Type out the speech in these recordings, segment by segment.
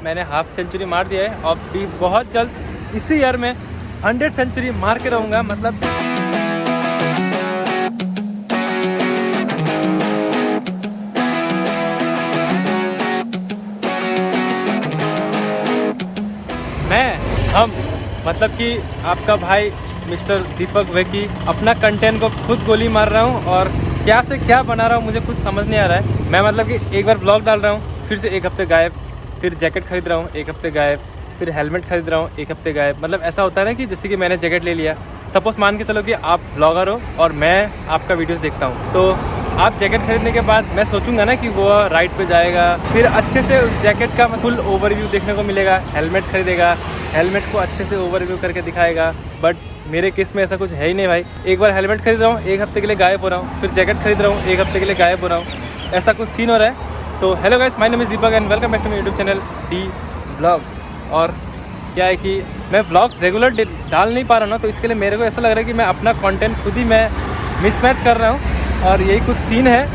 मैंने half century मार दिया है और भी बहुत जल्द इसी ईयर में 100 सेंचुरी मार के रहूँगा। मतलब हम मतलब कि आपका भाई मिस्टर दीपक वेकी अपना कंटेंट को खुद गोली मार रहा हूँ और क्या से क्या बना रहा हूँ मुझे कुछ समझ नहीं आ रहा है। मैं मतलब कि एक बार व्लॉग डाल रहा हूँ, फिर से एक हफ्ते गायब, फिर जैकेट खरीद रहा हूँ एक हफ्ते गायब, फिर हेलमेट खरीद रहा हूँ एक हफ्ते गायब। मतलब ऐसा होता है ना कि जैसे कि मैंने जैकेट ले लिया, सपोज मान के चलो कि आप ब्लॉगर हो और मैं आपका वीडियोस देखता हूँ, तो आप जैकेट खरीदने के बाद मैं सोचूंगा ना कि वो राइड पे जाएगा, फिर अच्छे से उस जैकेट का फुल ओवरव्यू देखने को मिलेगा। हेलमेट खरीदेगा, हेलमेट को अच्छे से ओवरव्यू करके दिखाएगा। बट मेरे केस में ऐसा कुछ है ही नहीं भाई। एक बार हेलमेट खरीद रहा हूँ, एक हफ्ते के लिए गायब हो रहा हूँ, फिर जैकेट खरीद रहा हूँ, एक हफ्ते के लिए गायब हो रहा हूँ। ऐसा कुछ सीन हो रहा है। So hello guys, my name is Deepak and welcome back to my YouTube channel D vlogs. और क्या है कि मैं व्लॉग्स रेगुलर डाल नहीं पा रहा हूँ ना, तो इसके लिए मेरे को ऐसा लग रहा है कि मैं अपना कंटेंट खुद ही मैं मिसमैच कर रहा हूँ और यही कुछ सीन है।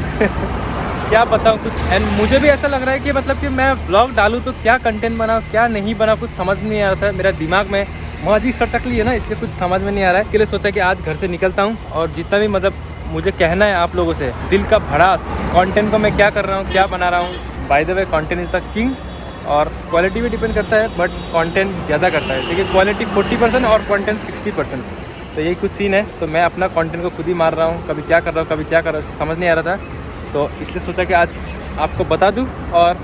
क्या बताऊँ कुछ। एंड मुझे भी ऐसा लग रहा है कि मतलब कि मैं व्लॉग डालूँ तो क्या कंटेंट बनाऊँ क्या नहीं बनाऊँ, कुछ समझ में नहीं आ रहा था। मेरा दिमाग में मौजी सटकली है ना, इसलिए कुछ समझ में नहीं आ रहा है। इसके लिए सोचा कि आज घर से निकलता हूँ और जितना भी मतलब मुझे कहना है आप लोगों से, दिल का भड़ास, कंटेंट को मैं क्या कर रहा हूँ क्या बना रहा हूँ। By the way content is the king और क्वालिटी भी डिपेंड करता है, बट कंटेंट ज़्यादा करता है। देखिए क्वालिटी 40% और कंटेंट 60%, तो यही कुछ सीन है। तो मैं अपना कंटेंट को खुद ही मार रहा हूँ, कभी क्या कर रहा हूँ कभी क्या कर रहा हूँ, उसको समझ नहीं आ रहा था। तो इसलिए सोचा कि आज आपको बता दूँ और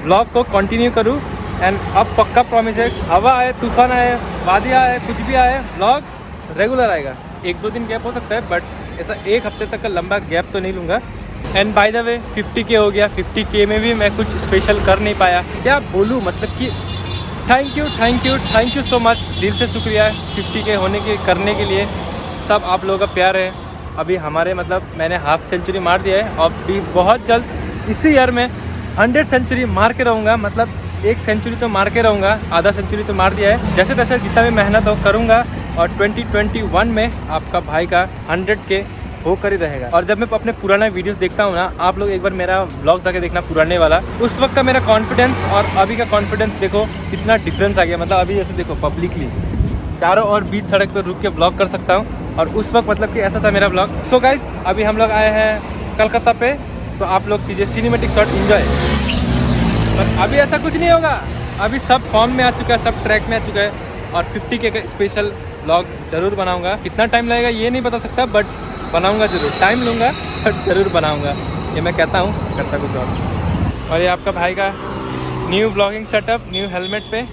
व्लॉग को कंटिन्यू करूँ। एंड अब पक्का प्रॉमिस है, हवा आए, तूफान आए, वादियाँ आए, कुछ भी आए, व्लॉग रेगुलर आएगा। 1-2 दिन गैप हो सकता है, बट ऐसा एक हफ्ते तक का लंबा गैप तो नहीं लूँगा। And by the way 50K हो गया, 50K में भी मैं कुछ स्पेशल कर नहीं पाया। क्या बोलूँ, मतलब कि थैंक यू सो मच, दिल से शुक्रिया 50K होने के करने के लिए। सब आप लोगों का प्यार है। अभी हमारे मतलब मैंने हाफ सेंचुरी मार दिया है और भी बहुत जल्द इसी ईयर में 100 सेंचुरी मार के रहूँगा। मतलब 1 सेंचुरी तो मार के रहूँगा, आधा सेंचुरी तो मार दिया है। जैसे तैसे जितना भी मेहनत हो करूँगा और 2021 में आपका भाई का 100K होकर ही रहेगा। और जब मैं अपने पुराना वीडियोस देखता हूँ ना, आप लोग एक बार मेरा व्लॉग जाके देखना पुराने वाला, उस वक्त का मेरा कॉन्फिडेंस और अभी का कॉन्फिडेंस देखो कितना डिफरेंस आ गया। मतलब अभी जैसे देखो पब्लिकली चारों ओर बीच सड़क पर रुक के व्लॉग कर सकता हूँ और उस वक्त मतलब कि ऐसा था मेरा व्लॉग। सो गाइस, अभी हम लोग आए हैं कलकत्ता पे, तो आप लोग कीजिए सिनेमेटिक शॉट एंजॉय। पर अभी ऐसा कुछ नहीं होगा, अभी सब फॉर्म में आ चुका है, सब ट्रैक में आ चुका है और 50K का स्पेशल व्लॉग ज़रूर बनाऊँगा। कितना टाइम लगेगा ये नहीं बता सकता, बट बनाऊंगा ज़रूर। टाइम लूँगा बट ज़रूर बनाऊंगा, ये मैं कहता हूँ, करता कुछ और ये आपका भाई का new blogging setup, new helmet पे,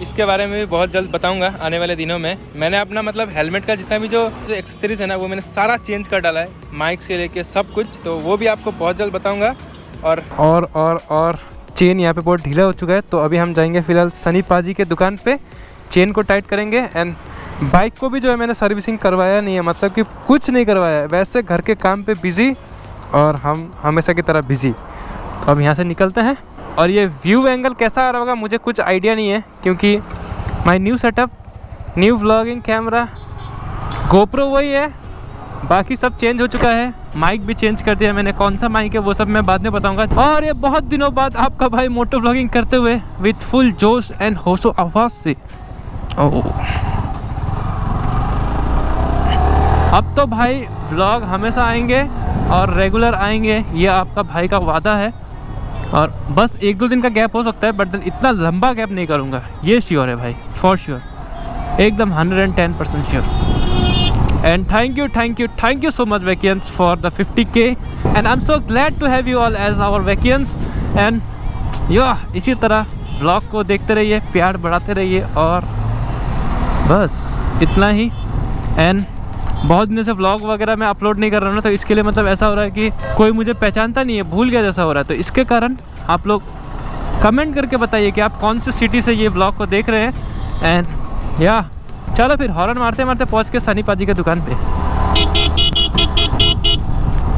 इसके बारे में भी बहुत जल्द बताऊंगा आने वाले दिनों में। मैंने अपना मतलब हेलमेट का जितना भी जो एक्सेसरीज है ना, वो मैंने सारा चेंज कर डाला है, माइक से लेके सब कुछ, तो वो भी आपको बहुत जल्द बताऊँगा। और चेन यहाँ पे बहुत ढीला हो चुका है, तो अभी हम जाएंगे फिलहाल सनी पाजी के दुकान पे, चेन को टाइट करेंगे। एंड बाइक को भी जो है मैंने सर्विसिंग करवाया नहीं है, मतलब कि कुछ नहीं करवाया है, वैसे घर के काम पे बिज़ी और हम हमेशा की तरह बिज़ी। तो अब यहाँ से निकलते हैं। और ये व्यू एंगल कैसा आ रहा होगा मुझे कुछ आइडिया नहीं है, क्योंकि my new setup, new vlogging camera, GoPro वही है, बाकी सब चेंज हो चुका है। माइक भी चेंज कर दिया मैंने, कौन सा माइक है वो सब मैं बाद में बताऊँगा। और ये बहुत दिनों बाद आपका भाई मोटो व्लॉगिंग करते हुए विथ फुल जोश एंड होशो आवाज़ से। अब तो भाई व्लॉग हमेशा आएंगे और रेगुलर आएंगे, ये आपका भाई का वादा है। और बस 1-2 दिन का गैप हो सकता है, बट इतना लंबा गैप नहीं करूँगा, ये श्योर है भाई, फॉर श्योर, एकदम 110% sure. And thank you so much Vekians for the 50K and I am so glad to have you all as our Vekians. And इसी तरह व्लॉग को देखते रहिए, प्यार बढ़ाते रहिए और बस इतना ही। एंड बहुत दिन से व्लॉग वगैरह मैं अपलोड नहीं कर रहा हूँ ना, तो इसके लिए मतलब ऐसा हो रहा है कि कोई मुझे पहचानता नहीं है, भूल गया जैसा हो रहा है। तो इसके कारण आप लोग कमेंट करके बताइए कि आप कौन सी सिटी से ये व्लॉग को देख रहे हैं। एंड चलो फिर हॉर्न मारते मारते पहुँच के सनी पाजी के दुकान पे।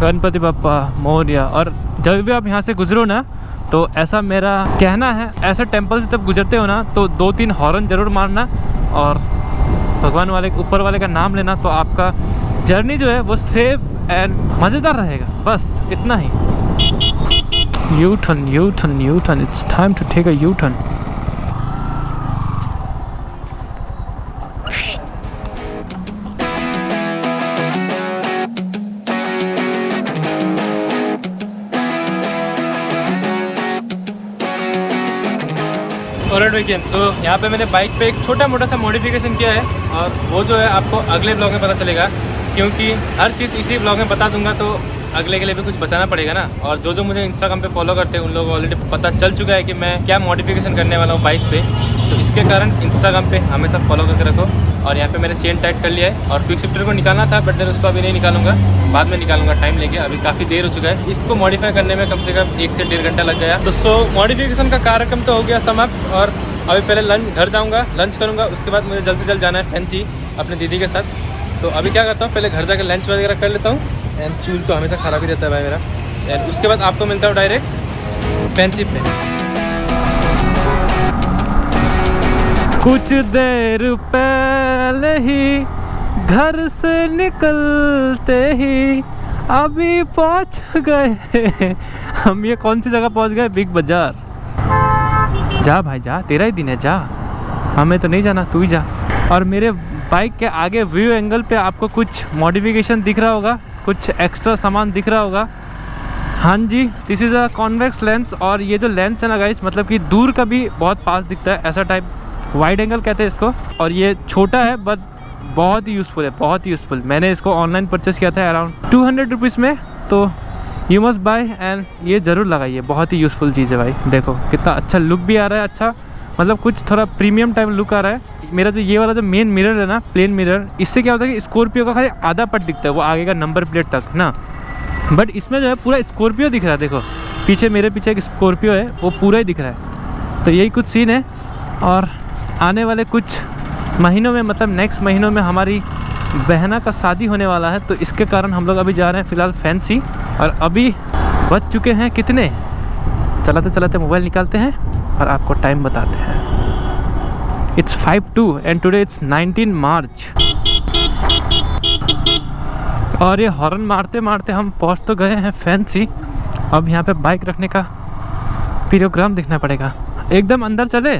गणपति बप्पा मोरया। और जब भी आप यहाँ से गुजरो ना, तो ऐसा मेरा कहना है, ऐसे टेम्पल से जब गुजरते हो ना, तो 2-3 हॉर्न ज़रूर मारना और भगवान वाले ऊपर वाले का नाम लेना, तो आपका जर्नी जो है वो सेफ एंड मज़ेदार रहेगा। बस इतना ही। U turn, it's time to take a U turn. Alright weekend. So यहाँ पे मैंने बाइक पे एक छोटा मोटा सा मॉडिफिकेशन किया है और वो जो है आपको अगले ब्लॉग में पता चलेगा, क्योंकि हर चीज़ इसी ब्लॉग में बता दूंगा तो अगले के लिए भी कुछ बचाना पड़ेगा ना। और जो मुझे इंस्टाग्राम पे फॉलो करते हैं उन लोगों को ऑलरेडी पता चल चुका है कि मैं क्या मॉडिफिकेशन करने वाला हूँ बाइक पे, तो इसके कारण इंस्टाग्राम पे हमेशा फॉलो करके रखो। और यहाँ पे मैंने चेन टाइट कर लिया है और क्विक शिफ्टर को निकालना था, बट मैं उसको अभी नहीं निकालूंगा, बाद में निकालूंगा टाइम लेके। अभी काफ़ी देर हो चुका है, इसको मॉडिफाई करने में कम से कम 1 से 1.5 घंटा लग गया। दोस्तों मॉडिफिकेशन का कार्यक्रम तो हो गया समाप्त और अभी पहले घर जाऊँगा, लंच करूँगा, उसके बाद मुझे जल्द से जल्द जाना है फैंसी अपनी दीदी के साथ। तो अभी क्या करता हूँ, पहले घर जाकर लंच वगैरह कर लेता हूँ एंड चूल तो हमेशा ख़राब ही रहता है भाई मेरा। एंड उसके बाद आपको मिलता हूँ डायरेक्ट फैंसी पे। कुछ देर पहले ही घर से निकलते ही अभी पहुँच गए हम। ये कौन सी जगह पहुँच गए? बिग बाजार। जा भाई जा, तेरा ही दिन है, जा, हमें तो नहीं जाना, तू ही जा। और मेरे बाइक के आगे व्यू एंगल पे आपको कुछ मॉडिफिकेशन दिख रहा होगा, कुछ एक्स्ट्रा सामान दिख रहा होगा। हाँ जी, this is a convex lens. और ये जो लेंस है ना गाइस, मतलब कि दूर का भी बहुत पास दिखता है, ऐसा टाइप वाइड एंगल कहते हैं इसको। और ये छोटा है बट बहुत ही यूज़फुल है, बहुत ही यूज़फुल। मैंने इसको ऑनलाइन परचेस किया था अराउंड 200 रुपीज़ में, तो यू मस्ट बाय एंड ये ज़रूर लगाइए, बहुत ही यूज़फुल चीज़ है भाई। देखो कितना अच्छा लुक भी आ रहा है, अच्छा मतलब कुछ थोड़ा प्रीमियम टाइप लुक आ रहा है। मेरा जो ये वाला जो मेन मिरर है ना, प्लेन मिरर, इससे क्या होता है कि स्कॉर्पियो का खाली आधा पट दिखता है, वो आगे का नंबर प्लेट तक ना, बट इसमें जो है पूरा स्कॉर्पियो दिख रहा है। देखो पीछे, मेरे पीछे एक स्कॉर्पियो है, वो पूरा ही दिख रहा है। तो यही कुछ सीन है। और आने वाले कुछ महीनों में, मतलब नेक्स्ट महीनों में हमारी बहना का शादी होने वाला है, तो इसके कारण हम लोग अभी जा रहे हैं फ़िलहाल फैंसी। और अभी बज चुके हैं कितने, चलाते चलाते मोबाइल निकालते हैं और आपको टाइम बताते हैं। It's 5:02 and today it's 19 मार्च। और ये हॉर्न मारते मारते हम पहुंच तो गए हैं फैंसी। अब यहाँ पे बाइक रखने का प्रोग्राम देखना पड़ेगा। एकदम अंदर चले,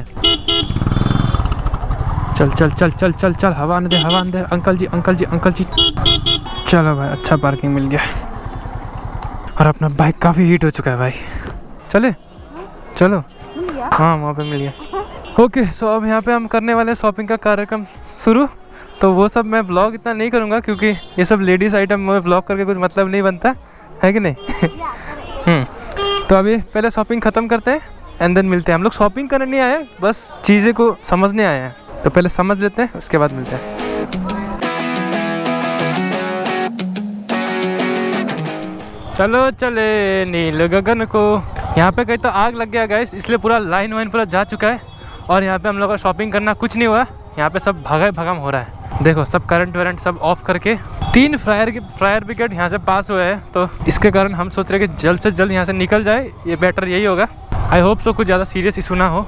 चल चल चल चल चल चल, हवा आने दे, हवा आने दे। अंकल जी अंकल जी अंकल जी, चलो भाई, अच्छा पार्किंग मिल गया। और अपना बाइक काफ़ी हीट हो चुका है भाई। चले चलो, हाँ वहाँ पे मिल गया। ओके सो अब यहाँ पे हम करने वाले शॉपिंग का कार्यक्रम शुरू। तो वो सब मैं व्लॉग इतना नहीं करूँगा, क्योंकि ये सब लेडीज़ आइटम में व्लॉग करके कुछ मतलब नहीं बनता है कि नहीं। तो अभी पहले शॉपिंग ख़त्म करते हैं एंड देन मिलते हैं। हम लोग शॉपिंग करने नहीं आए, बस चीज़ें को समझने आए हैं। तो पहले समझ लेते हैं, उसके बाद मिलते हैं। चलो चले नील गगन को। यहाँ पे कहीं तो आग लग गया गाइस, इसलिए पूरा लाइन वाइन पूरा जा चुका है। और यहाँ पे हम लोग का शॉपिंग करना कुछ नहीं हुआ, यहाँ पे सब भगाम हो रहा है। देखो सब करंट वरंट सब ऑफ करके 3 फायर ब्रिगेड यहाँ से पास हुए हैं। तो इसके कारण हम सोच रहे हैं कि जल्द से जल्द यहाँ से निकल जाए, ये बेटर यही होगा। आई होप सो कुछ ज़्यादा सीरियस इशू ना हो।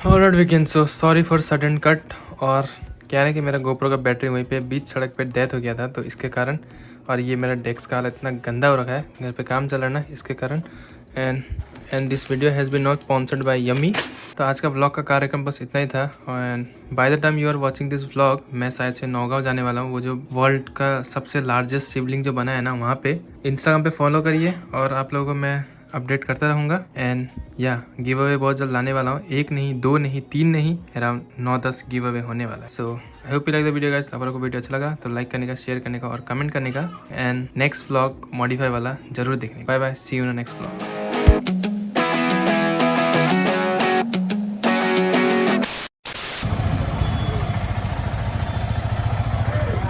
Alright weekend, so sorry for sudden cut. और क्या है कि मेरा गोप्रो का बैटरी वहीं पे बीच सड़क पे डेथ हो गया था, तो इसके कारण। और ये मेरा डेस्क का हालत इतना गंदा हो रखा है, घर पे काम चल रहा है इसके कारण। And this video has been not sponsored by Yummy. तो आज का व्लॉग का कार्यक्रम बस इतना ही था। And by the time you are watching this vlog, मैं शायद से नौगांव जाने वाला हूँ। वो जो वर्ल्ड का सबसे लार्जेस्ट शिवलिंग जो बना है ना, वहाँ पे इंस्टाग्राम पे फॉलो करिए और आप लोगों को मैं अपडेट करता रहूँगा। एंड या गिव अवे बहुत जल्द लाने वाला हूँ, 1 नहीं 2 नहीं 3 नहीं, अराउंड 9-10 गिव अवे होने वाला है। So I hope you like the video guys. अगर आपको वीडियो अच्छा लगा तो लाइक करने का, शेयर करने का और कमेंट करने का। एंड नेक्स्ट व्लॉग मॉडिफाई वाला जरूर देखने। Bye bye, see you in next vlog.